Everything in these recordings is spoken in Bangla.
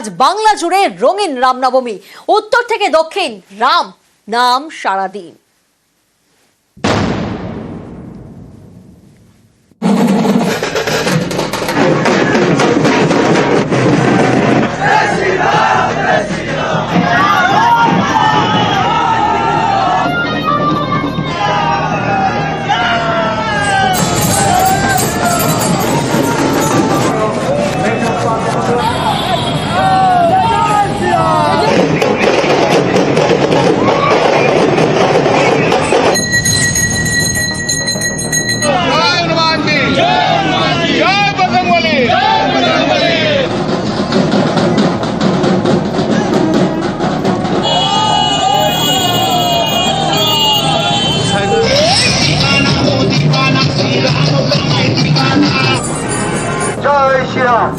আজ বাংলা জুড়ে রঙিন রামনবমী। উত্তর থেকে দক্ষিণ রাম নাম সারাদিন। জয় শ্রীরাম।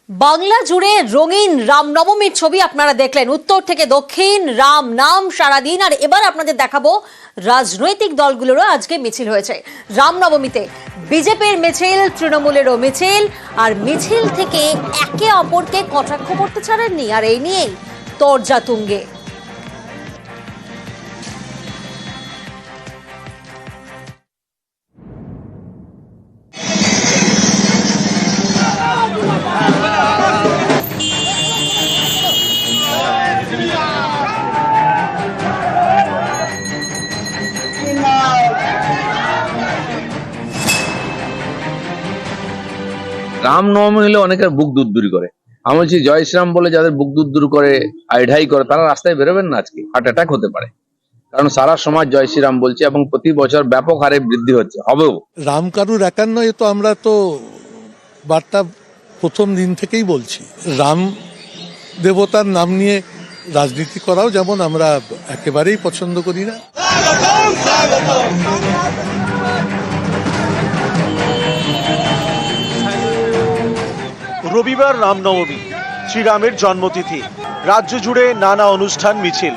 বাংলা জুড়ে রঙিন রামনবমীর ছবি আপনারা দেখলেন। উত্তর থেকে দক্ষিণ রাম নাম সারাদিন। আর এবার আপনাদের দেখাবো রাজনৈতিক দলগুলোরও আজকে মিছিল হয়েছে রামনবমীতে। বিজেপির মিছিল, তৃণমূলেরও মিছিল। আর মিছিল থেকে একে অপরকে কটাক্ষ করতে ছাড়েননি। আর এই নিয়েই তরজা তুঙ্গে। রামনবমী হলে অনেকের বুক দুরদুরি করে। আমি বলছি জয় শ্রীরাম বলে যাদের বুক দুরদুরি করে, আইঢাই করে, তারা রাস্তায় বেরোবেন না। আজকে হার্ট অ্যাটাক হতে পারে, কারণ সারা সমাজ জয় শ্রীরাম বলছে এবং প্রতি বছর ব্যাপক হারে বৃদ্ধি হচ্ছে, হবেও। রাম কারুর একার নয়, তো আমরা তো বার্তা প্রথম দিন থেকেই বলছি। রাম দেবতার নাম নিয়ে রাজনীতি করাও যেমন আমরা একেবারেই পছন্দ করি না। রবিবার রামনবমী, শ্রীরামের জন্মতিথি। রাজ্য জুড়ে নানা অনুষ্ঠান, মিছিল।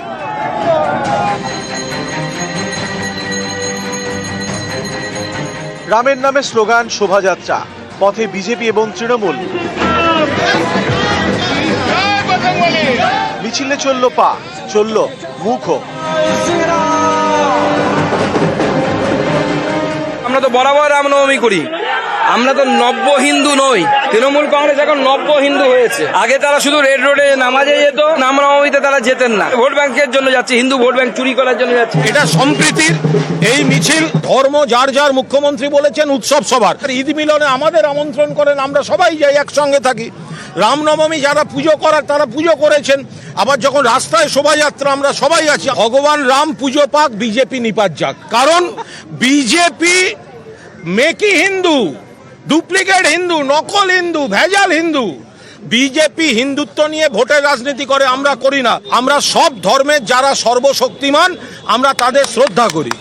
রামের নামে স্লোগান, শোভাযাত্রা, পথে বিজেপি এবং তৃণমূল। মিছিলে চলল পা, চলল মুখও। আমরা তো বরাবর রামনবমী করি, আমরা তো নব্য হিন্দু নই। তৃণমূল কংগ্রেস এখন নব্য হিন্দু হয়েছে। আগে তারা শুধু রেড রোডে নামাজে যেত, রামনবমীতে তারা যেতেন না। ভোট ব্যাংকের জন্য যাচ্ছে, হিন্দু ভোট ব্যাংক চুরি করার জন্য যাচ্ছে। এটা সম্প্রীতির এই মিছিল। ধর্ম যার যার, মুখ্যমন্ত্রী বলেছেন উৎসব সবার। ঈদ মিলনে আমাদের আমন্ত্রণ করেন, আমরা সবাই যাই, একসঙ্গে থাকি। রামনবমী যারা পুজো করার তারা পুজো করেছেন। আবার যখন রাস্তায় শোভাযাত্রা, আমরা সবাই আছি। ভগবান রাম পুজো পাক, বিজেপি নিপাত যাক। কারণ বিজেপি মেকি হিন্দু, ডুপ্লিকেট হিন্দু, নকল হিন্দু, ভেজাল হিন্দু। বিজেপি হিন্দুত্ব নিয়ে ভোটের রাজনীতি করে, আমরা করি না। আমরা সব ধর্মের যারা সর্বশক্তিমান আমরা তাদের শ্রদ্ধা করি।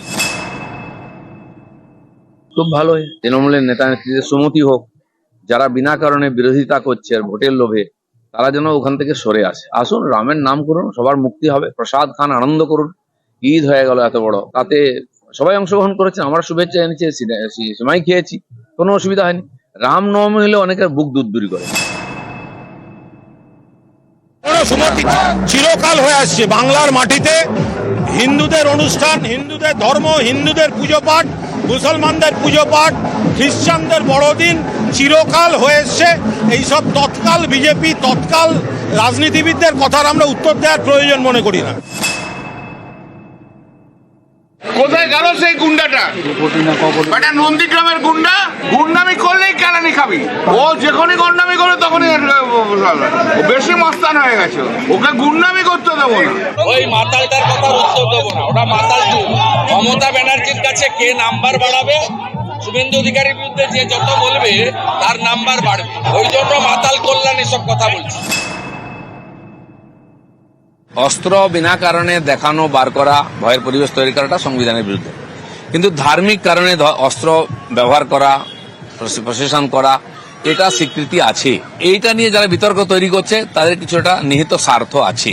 খুব ভালোই, তৃণমূলের নেতা নেত্রীদের সুমতি হোক, যারা বিনা কারণে বিরোধিতা করছে আর ভোটের লোভে, তারা যেন ওখান থেকে সরে আসে। আসুন, রামের নাম করুন, সবার মুক্তি হবে, প্রসাদ খান, আনন্দ করুন। ঈদ হয়ে গেল এত বড়, তাতে সবাই অংশগ্রহণ করেছে, আমরা শুভেচ্ছা এনেছি, সেমাই খেয়েছি, কোনো অসুবিধা হয়নি। রামনবমী হলে অনেকের বুক দুধদুরি করে। চিরকাল হয়ে আসছে বাংলার মাটিতে হিন্দুদের অনুষ্ঠান, হিন্দুদের ধর্ম, হিন্দুদের পুজো পাঠ, মুসলমানদের পুজো পাঠ, খ্রিস্টানদের বড়দিন চিরকাল হয়ে এসছে। এইসব তৎকাল বিজেপি, তৎকাল রাজনীতিবিদদের কথার আমরা উত্তর দেওয়ার প্রয়োজন মনে করি না। কোথায় গেল সেই গুন্ডাটা? বেটা নন্দীগ্রামের গুন্ডা, গুন্ডামি করলেই কেলানি খাবি। ও যখনই গুন্ডামি করে তখনই ও বেশি মস্তান হয়ে গেছে, ওকে গুন্ডামি করতে দেবো না। ওই মাতালটার কথার উত্তর দেবো না, ওটা মাতাল চুপ। মমতা ব্যানার্জির কাছে কে নাম্বার বাড়াবে, শুভেন্দু অধিকারীর বিরুদ্ধে যে যত বলবে তার নাম্বার বাড়বে। ওই জন্য মাতাল কল্যাণ এসব কথা বলছি। অস্ত্র বিনা কারণে দেখানো, বার করা, ভয়ের পরিবেশ তৈরি করাটা সংবিধানের বিরুদ্ধে। কিন্তু ধার্মিক কারণে অস্ত্র ব্যবহার করা, প্রশাসন করা, এটা স্বীকৃতি আছে। এইটা নিয়ে যারা বিতর্ক তৈরি করছে তাদের কিছুটা নিহিত স্বার্থ আছে,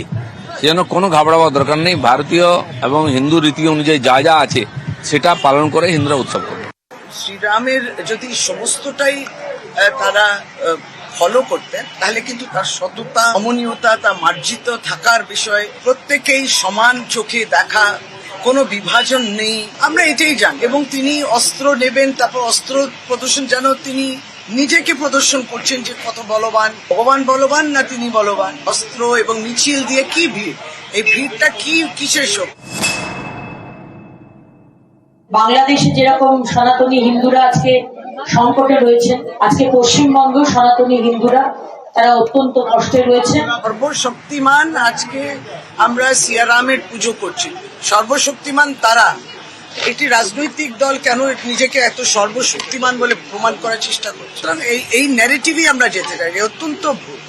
সেজন্য কোনো ঘাবড়াবার দরকার নেই। ভারতীয় এবং হিন্দু রীতি অনুযায়ী যা যা আছে সেটা পালন করে হিন্দুরা উৎসব করে। শ্রীরামের যদি সমস্তটাই তারা ফলো করতেন তাহলে কিন্তু তার সততা, নমনীয়তা, তার মার্জিত থাকার বিষয়, প্রত্যেকেই সমান চোখে দেখা, কোনো বিভাজন নেই, আমরা এটাই জানি। এবং তিনি অস্ত্র নেবেন, তারপর অস্ত্র প্রদর্শন, যেন তিনি নিজেকে প্রদর্শন করছেন যে কত বলবান, ভগবান বলবান না তিনি বলবান। অস্ত্র এবং মিছিল দিয়ে কি ভিড়, এই ভিড়টা কি কিসের শক্তি? বাংলাদেশে যেরকম সনাতনী হিন্দুরা আজকে সংকটে রয়েছেন, আজকে পশ্চিমবঙ্গ সনাতনী হিন্দুরা তারা অত্যন্ত কষ্টে রয়েছে। সর্বশক্তিমান, আজকে আমরা সিয়ারামের পুজো করছি, সর্বশক্তিমান তারা। একটি রাজনৈতিক দল কেন নিজেকে এত সর্বশক্তিমান বলে প্রমাণ করার চেষ্টা করছে? এই ন্যারেটিভই আমরা যেতে চাই, অত্যন্ত ভুল।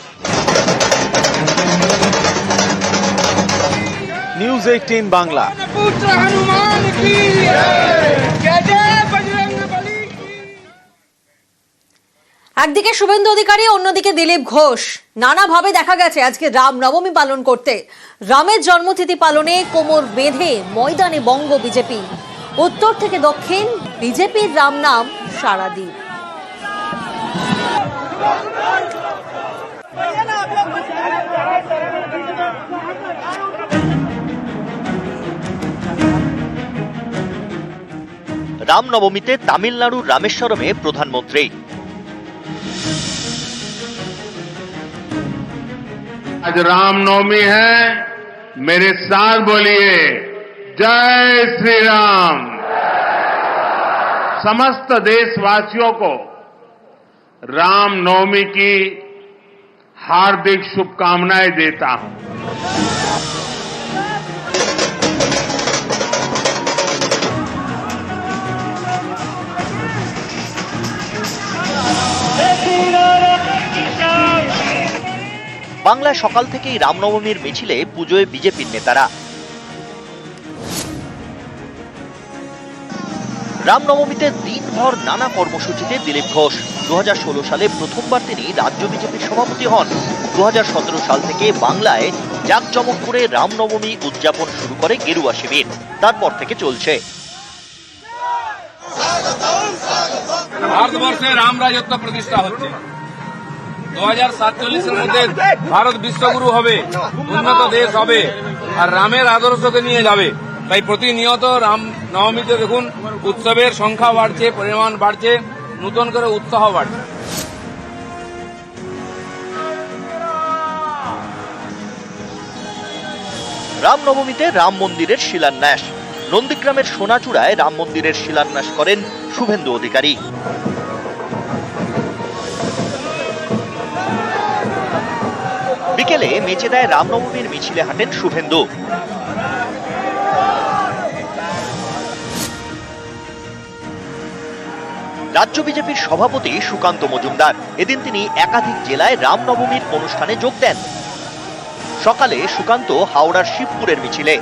নিউজ 18 বাংলা। একদিকে শুভেন্দু অধিকারী, অন্যদিকে দিলীপ ঘোষ নানাভাবে দেখা গেছে আজকে রামনবমী পালন করতে। রামের জন্মতিথি পালনে কোমর বেঁধে ময়দানে বঙ্গ বিজেপি। উত্তর থেকে দক্ষিণ বিজেপির রাম নাম সারাদিন। রামনবমীতে তামিলনাড়ুর রামেশ্বরমে প্রধানমন্ত্রী। आज रामनवमी है, मेरे साथ बोलिए जय श्री राम। समस्त देशवासियों को रामनवमी की हार्दिक शुभकामनाएं देता हूं। বাংলায় সকাল থেকেই রামনবমীর মিছিলে পুজোয় বিজেপির নেতারা। রামনবমীতে দিনভর নানা কর্মসূচিতে দিলীপ ঘোষ। 2016 সালে প্রথমবার তিনি রাজ্য বিজেপির সভাপতি হন। 2017 সাল থেকে বাংলায় জাঁকজমক করে রামনবমী উদযাপন শুরু করে গেরুয়া শিবির। তারপর থেকে চলছে। ভারতবর্ষে রাম রাজত্ব প্রতিষ্ঠা হচ্ছে। 2047 মধ্যে ভারত বিশ্বগুরু হবে, উন্নত দেশ হবে, আর রামের আদর্শকে নিয়ে যাবে। তাই প্রতিনিয়ত রাম নবমীতে দেখুন উৎসবের সংখ্যা বাড়ছে, পরিমাণ বাড়ছে, নতুন করে উৎসাহ বাড়ছে। রামনবমীতে রাম মন্দিরের শিলান্যাস। নন্দীগ্রামের সোনাচূড়ায় রাম মন্দিরের শিলান্যাস করেন শুভেন্দু অধিকারী। বিকেলে মেচেদায় রামনবমীর মিছিলে হাঁটেন শুভেন্দু। রাজ্য বিজেপির সভাপতি সুকান্ত মজুমদার। এদিন তিনি একাধিক জেলায় রামনবমীর অনুষ্ঠানে যোগ দেন। সকালে সুকান্ত হাওড়ার শিবপুরের মিছিলে,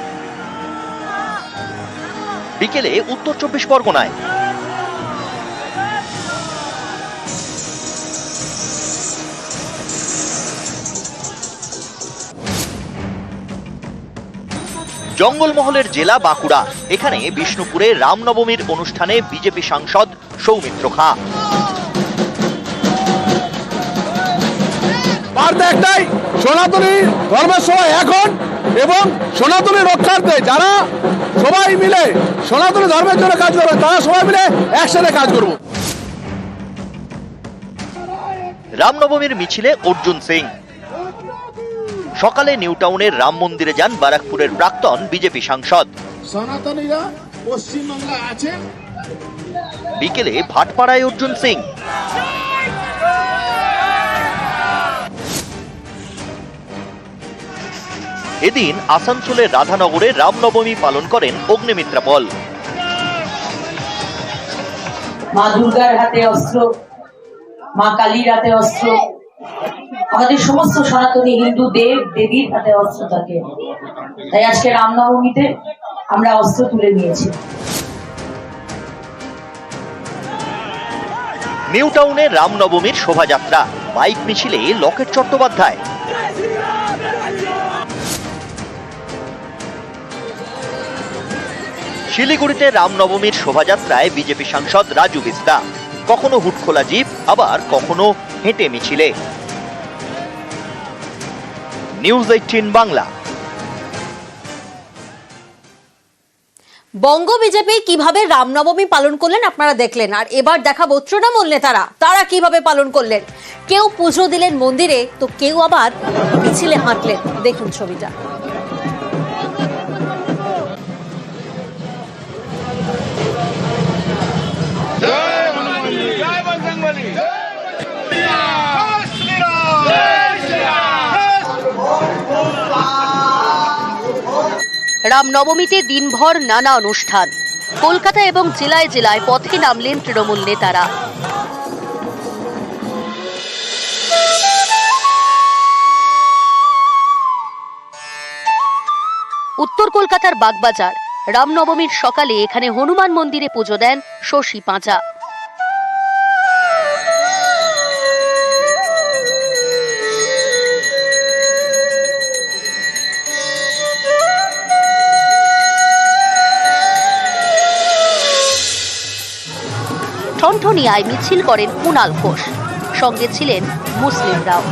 বিকেলে উত্তর 24 পরগনায়, জঙ্গলমহলের জেলা বাঁকুড়া। এখানে বিষ্ণুপুরে রামনবমীর অনুষ্ঠানে বিজেপি সাংসদ সৌমিত্র খাঁ। বার্তা একটাই, সনাতনী ধর্মের সবাই এখন এবং সনাতনী রক্ষার্থে যারা সবাই মিলে সনাতনী ধর্মের জন্য কাজ করবে, তারা সবাই মিলে একসাথে কাজ করব। রামনবমীর মিছিলে অর্জুন সিং। সকালে নিউ টাউনের রাম মন্দিরে যান বারাকপুরের প্রাক্তন বিজেপি সাংসদ। সনাতনীরা পশ্চিমবাংলা আছে। বিকেলে ভাটপাড়ায় অর্জুন সিং। এদিন আসানসোলের রাধানগরে রামনবমী পালন করেন অগ্নিমিত্রা পল। মা দুর্গার হাতে অস্ত্র, মা কালীর হাতে অস্ত্র, আমাদের সমস্ত সনাতনী হিন্দু দেব দেবীর হাতে অস্ত্র থাকে। তাই আজকে রামনবমীতে আমরা অস্ত্র তুলে নিয়েছি। নিউ টাউনে রামনবমীর শোভাযাত্রা, বাইক মিছিলে লকেট চট্টোপাধ্যায়। শিলিগুড়িতে রামনবমীর শোভাযাত্রায় বিজেপি সাংসদ রাজু বিস্তা। কখনো হুটখোলা জিপ, আবার কখনো হেঁটে মিছিলে। নিউজ 18 বাংলা। বঙ্গ বিজেপি কিভাবে রামনবমী পালন করলেন আপনারা দেখলেন, আর এবার দেখাবো তৃণমূল নেতারা তারা কিভাবে পালন করলেন। কেউ পুজো দিলেন মন্দিরে, তো কেউ আবার মিছিলে হাঁটলেন। দেখুন ছবিটা। রামনবমীতে দিনভর নানা অনুষ্ঠান। কলকাতা এবং জেলায় জেলায় পথে নামলেন তৃণমূল নেতারা। উত্তর কলকাতার বাগবাজার রামনবমীর সকালে এখানে হনুমান মন্দিরে পুজো দেন শশী পাঁচা। ঠনঠনিয়ায় মিছিল করেন কুণাল ঘোষ, সঙ্গে ছিলেন মুসলিমরাও।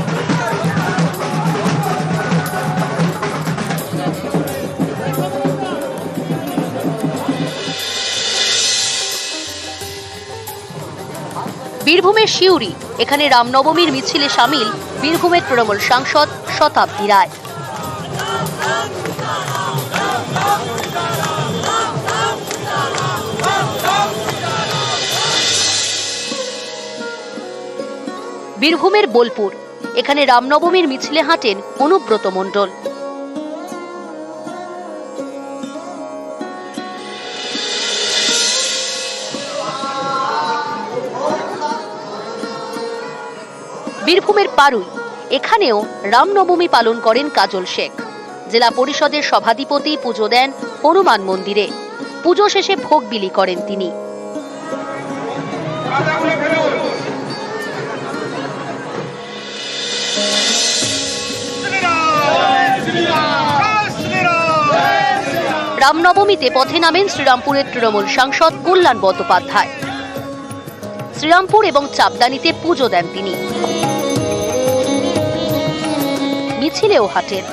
বীরভূমের সিউড়ি, এখানে রামনবমীর মিছিলে সামিল বীরভূমের তৃণমূল সাংসদ শতাব্দী রায়। বীরভূমের বোলপুর, এখানে রামনবমীর মিছিলে হাঁটেন অনুব্রত মণ্ডল। বীরভূমের পারুই, এখানেও রামনবমী পালন করেন কাজল শেখ। জেলা পরিষদের সভাধিপতি পুজো দেন হনুমান মন্দিরে। পুজো শেষে ভোগ বিলি করেন তিনি। রামনবমীতে পথে নামেন শ্রীরামপুরের তৃণমূল সাংসদ কল্যাণ বন্দ্যোপাধ্যায়। শ্রীরামপুর এবং চাপদানিতে পুজো দেন তিনি। মিছিলেও হাঁটেন।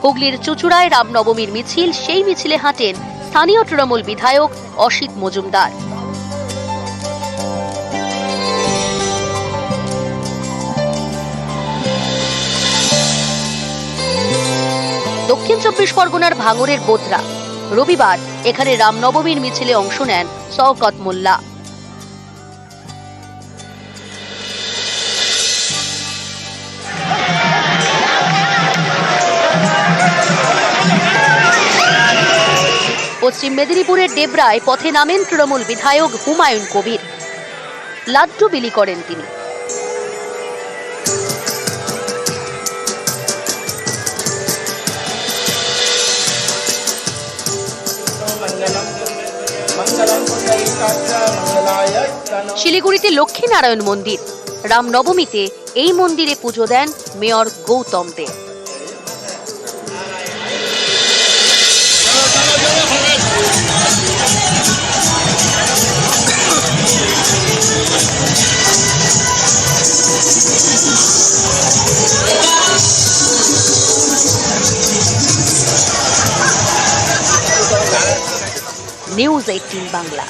হুগলির চুঁচুড়ায় রামনবমীর মিছিল, সেই মিছিলে হাঁটেন স্থানীয় তৃণমূল বিধায়ক অসিত মজুমদার। দক্ষিণ 24 পরগনার ভাঙড়ের বোদরা, রবিবার এখানে রামনবমীর মিছিলে অংশ নেন শওকত মোল্লা। পশ্চিম মেদিনীপুরের ডেবরায় পথে নামেন তৃণমূল বিধায়ক হুমায়ুন কবির। লাড্ডু বিলি করেন তিনি। শিলিগুড়িতে লক্ষ্মীনারায়ণ মন্দির, রামনবমীতে এই মন্দিরে পুজো দেন মেয়র গৌতম দে। নিউজ 18 বাংলা।